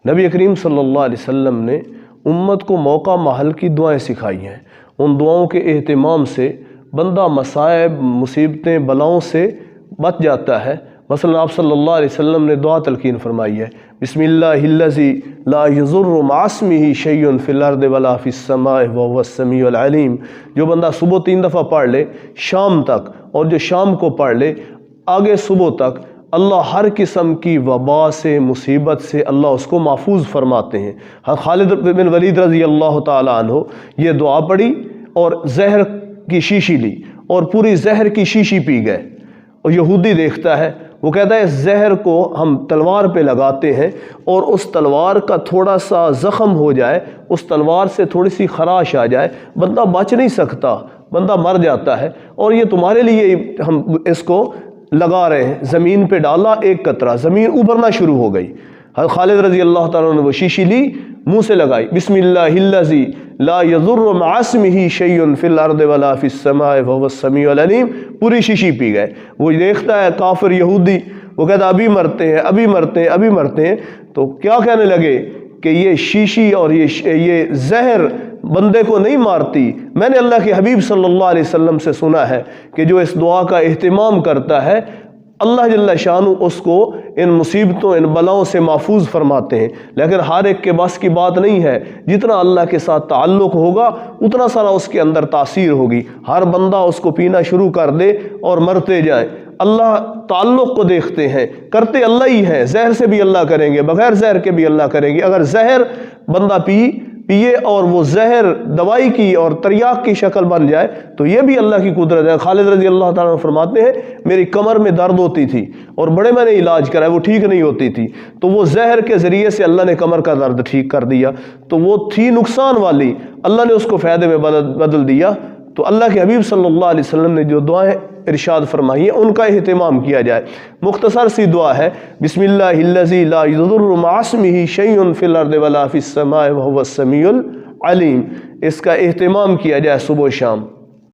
نبی کریم صلی اللہ علیہ وسلم نے امت کو موقع محل کی دعائیں سکھائی ہیں۔ ان دعاؤں کے اہتمام سے بندہ مصائب، مصیبتیں، بلاؤں سے بچ جاتا ہے۔ مثلا آپ صلی اللہ علیہ وسلم نے دعا تلقین فرمائی ہے، بسم اللہ الذی لا یضر مع اسمہ شیء فی الارض ولا فی السماء وهو السمیع العلیم۔ جو بندہ صبح 3 دفعہ پڑھ لے شام تک، اور جو شام کو پڑھ لے آگے صبح تک، اللہ ہر قسم کی وبا سے، مصیبت سے اللہ اس کو محفوظ فرماتے ہیں۔ خالد بن ولید رضی اللہ تعالیٰ عنہ یہ دعا پڑھی اور زہر کی شیشی لی اور پوری زہر کی شیشی پی گئے۔ اور یہودی دیکھتا ہے، وہ کہتا ہے اس زہر کو ہم تلوار پہ لگاتے ہیں اور اس تلوار کا تھوڑا سا زخم ہو جائے، اس تلوار سے تھوڑی سی خراش آ جائے، بندہ بچ نہیں سکتا، بندہ مر جاتا ہے، اور یہ تمہارے لیے ہم اس کو لگا رہے ہیں۔ زمین پہ ڈالا ایک قطرہ، زمین ابھرنا شروع ہو گئی۔ خالد رضی اللہ تعالیٰ نے وہ شیشی لی، منہ سے لگائی، بسم اللہ الذی لا یضر مع اسمہ شیء فی الارض ولا فی السماء وهو السمیع العلیم، پوری شیشی پی گئے۔ وہ دیکھتا ہے کافر یہودی، وہ کہتا ابھی مرتے ہیں، ابھی مرتے ہیں، ابھی مرتے ہیں۔ تو کیا کہنے لگے کہ یہ شیشی اور یہ زہر بندے کو نہیں مارتی۔ میں نے اللہ کے حبیب صلی اللہ علیہ وسلم سے سنا ہے کہ جو اس دعا کا اہتمام کرتا ہے اللہ جل شانہ اس کو ان مصیبتوں، ان بلاؤں سے محفوظ فرماتے ہیں۔ لیکن ہر ایک کے بس کی بات نہیں ہے، جتنا اللہ کے ساتھ تعلق ہوگا اتنا سارا اس کے اندر تاثیر ہوگی۔ ہر بندہ اس کو پینا شروع کر دے اور مرتے جائے، اللہ تعلق کو دیکھتے ہیں، کرتے اللہ ہی ہے۔ زہر سے بھی اللہ کریں گے، بغیر زہر کے بھی اللہ کریں گے۔ اگر زہر بندہ پیے اور وہ زہر دوائی کی اور تریاق کی شکل بن جائے تو یہ بھی اللہ کی قدرت ہے۔ خالد رضی اللہ تعالیٰ عنہ فرماتے ہیں میری کمر میں درد ہوتی تھی اور بڑے میں نے علاج کرا، وہ ٹھیک نہیں ہوتی تھی، تو وہ زہر کے ذریعے سے اللہ نے کمر کا درد ٹھیک کر دیا۔ تو وہ تھی نقصان والی، اللہ نے اس کو فائدے میں بدل دیا۔ تو اللہ کے حبیب صلی اللہ علیہ وسلم نے جو دعائیں ارشاد فرمائی ہیں ان کا اہتمام کیا جائے۔ مختصر سی دعا ہے، بسم اللہ الذی لا یضر مع اسمہ شیء فی الارض ولا فی السماء وهو السمیع العلیم۔ اس کا اہتمام کیا جائے صبح و شام۔